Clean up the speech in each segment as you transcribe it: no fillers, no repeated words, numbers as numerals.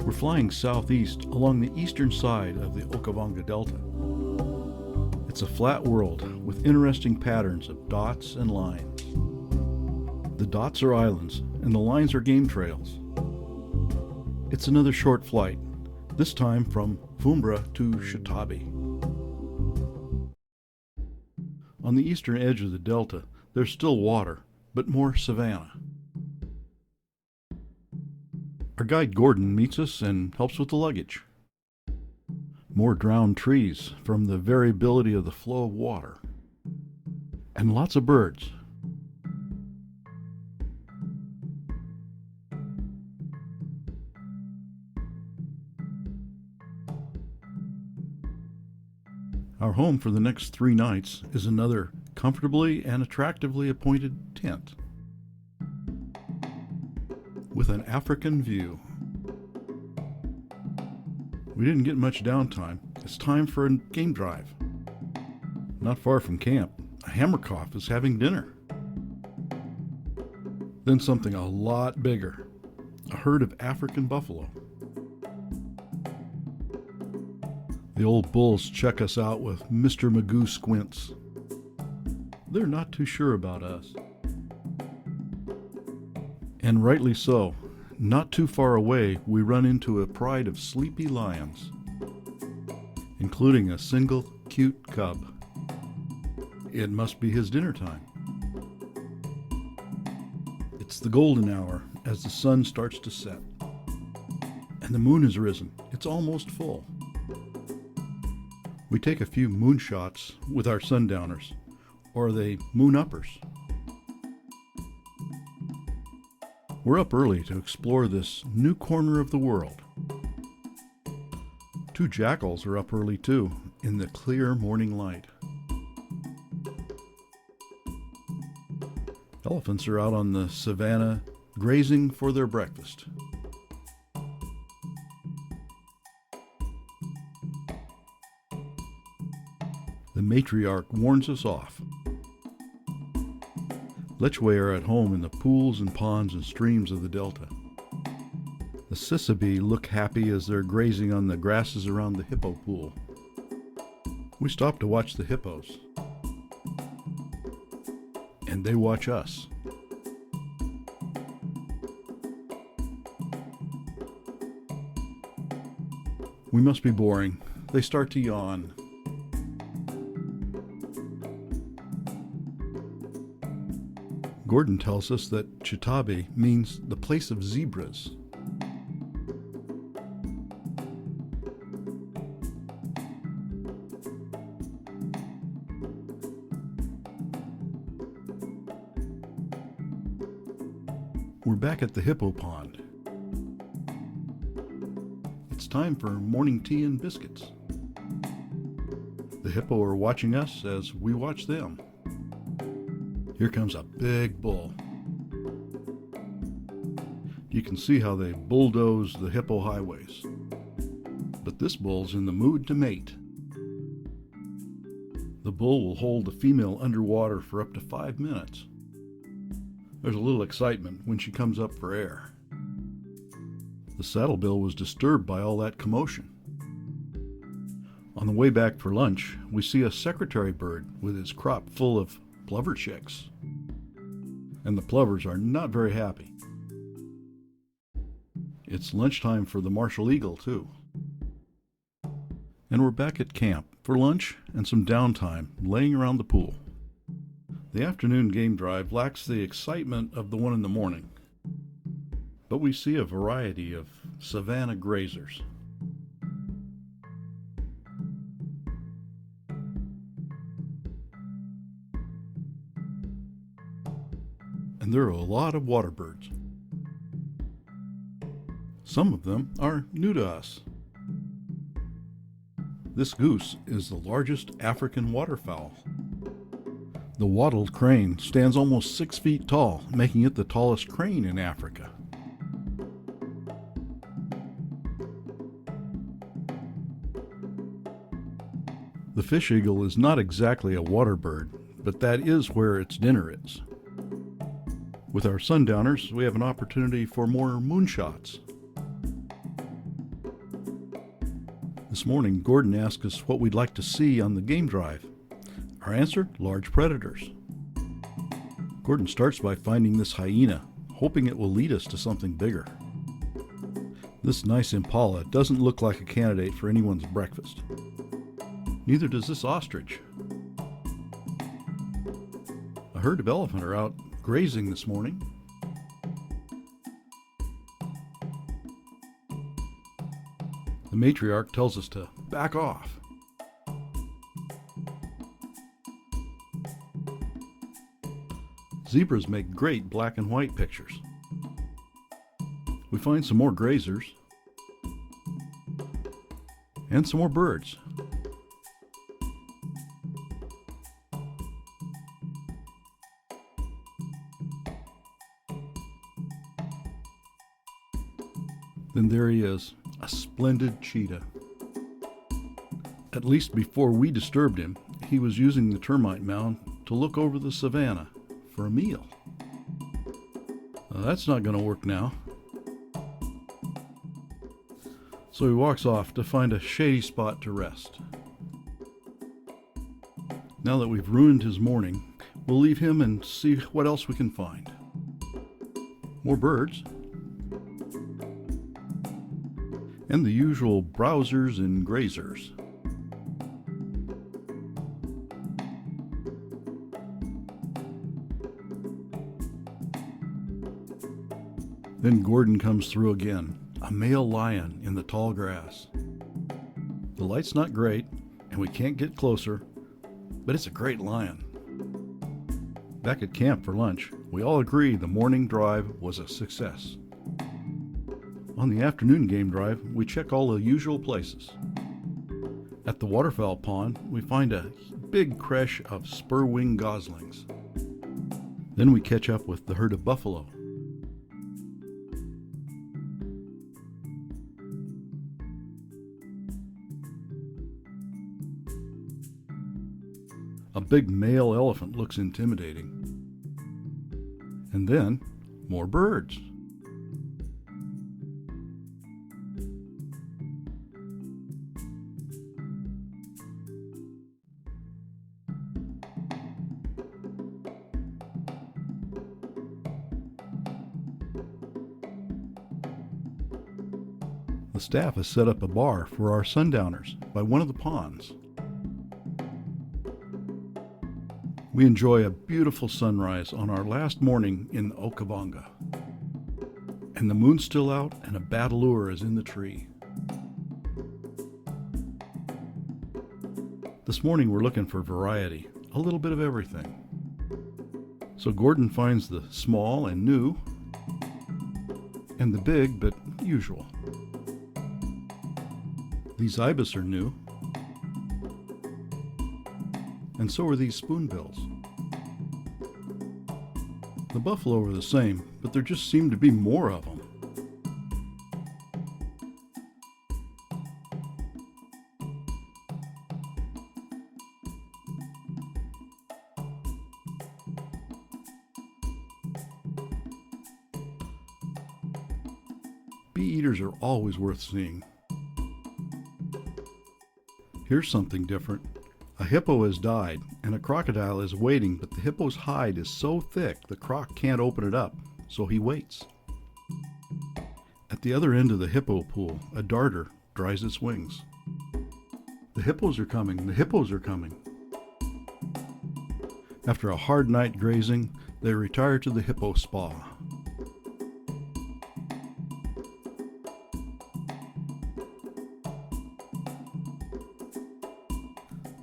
We're flying southeast along the eastern side of the Okavango Delta. It's a flat world with interesting patterns of dots and lines. The dots are islands and the lines are game trails. It's another short flight, this time from Fumbra to Chitabe. On the eastern edge of the delta, there's still water, but more savanna. Our guide Gordon meets us and helps with the luggage. More drowned trees from the variability of the flow of water. And lots of birds. Our home for the next 3 nights is another comfortably and attractively appointed tent with an African view. We didn't get much downtime. It's time for a game drive. Not far from camp, a hammerkoff is having dinner. Then something a lot bigger, a herd of African buffalo. The old bulls check us out with Mr. Magoo squints. They're not too sure about us. And rightly so. Not too far away, we run into a pride of sleepy lions, including a single cute cub. It must be his dinner time. It's the golden hour as the sun starts to set. And the moon has risen. It's almost full. We take a few moon shots with our sundowners, or the moon uppers. We're up early to explore this new corner of the world. 2 jackals are up early too, in the clear morning light. Elephants are out on the savanna, grazing for their breakfast. The matriarch warns us off. Lechwe are at home in the pools and ponds and streams of the delta. The Chitabe look happy as they're grazing on the grasses around the hippo pool. We stop to watch the hippos. And they watch us. We must be boring. They start to yawn. Gordon tells us that Chitabe means the place of zebras. We're back at the hippo pond. It's time for morning tea and biscuits. The hippo are watching us as we watch them. Here comes a big bull. You can see how they bulldoze the hippo highways. But this bull's in the mood to mate. The bull will hold the female underwater for up to 5 minutes. There's a little excitement when she comes up for air. The saddlebill was disturbed by all that commotion. On the way back for lunch, we see a secretary bird with his crop full of plover chicks. And the plovers are not very happy. It's lunchtime for the martial eagle, too. And we're back at camp for lunch and some downtime laying around the pool. The afternoon game drive lacks the excitement of the one in the morning, but we see a variety of savanna grazers. And there are a lot of water birds. Some of them are new to us. This goose is the largest African waterfowl. The wattled crane stands almost 6 feet tall, making it the tallest crane in Africa. The fish eagle is not exactly a water bird, but that is where its dinner is. With our sundowners, we have an opportunity for more moonshots. This morning, Gordon asked us what we'd like to see on the game drive. Our answer, large predators. Gordon starts by finding this hyena, hoping it will lead us to something bigger. This nice impala doesn't look like a candidate for anyone's breakfast. Neither does this ostrich. A herd of elephant are out grazing this morning. The matriarch tells us to back off. Zebras make great black and white pictures. We find some more grazers and some more birds. Then there he is, a splendid cheetah. At least before we disturbed him, he was using the termite mound to look over the savanna for a meal. That's not going to work now. So he walks off to find a shady spot to rest. Now that we've ruined his morning, we'll leave him and see what else we can find. More birds. And the usual browsers and grazers. Then Gordon comes through again, a male lion in the tall grass. The light's not great, and we can't get closer, but it's a great lion. Back at camp for lunch, we all agree the morning drive was a success. On the afternoon game drive, we check all the usual places. At the waterfowl pond, we find a big creche of spur-winged goslings. Then we catch up with the herd of buffalo. A big male elephant looks intimidating. And then, more birds. The staff has set up a bar for our sundowners by one of the ponds. We enjoy a beautiful sunrise on our last morning in Okavango. And the moon's still out and a bataleur is in the tree. This morning we're looking for variety, a little bit of everything. So Gordon finds the small and new, and the big but usual. These ibis are new, and so are these spoonbills. The buffalo are the same, but there just seem to be more of them. Bee eaters are always worth seeing. Here's something different. A hippo has died, and a crocodile is waiting, but the hippo's hide is so thick the croc can't open it up, so he waits. At the other end of the hippo pool, a darter dries its wings. The hippos are coming, the hippos are coming. After a hard night grazing, they retire to the hippo spa.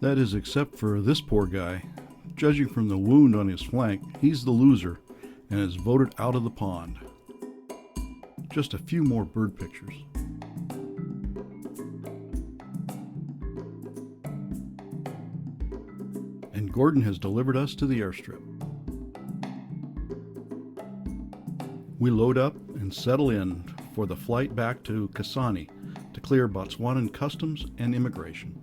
That is, except for this poor guy. Judging from the wound on his flank, he's the loser and is voted out of the pond. Just a few more bird pictures. And Gordon has delivered us to the airstrip. We load up and settle in for the flight back to Kasane to clear Botswanan customs and immigration.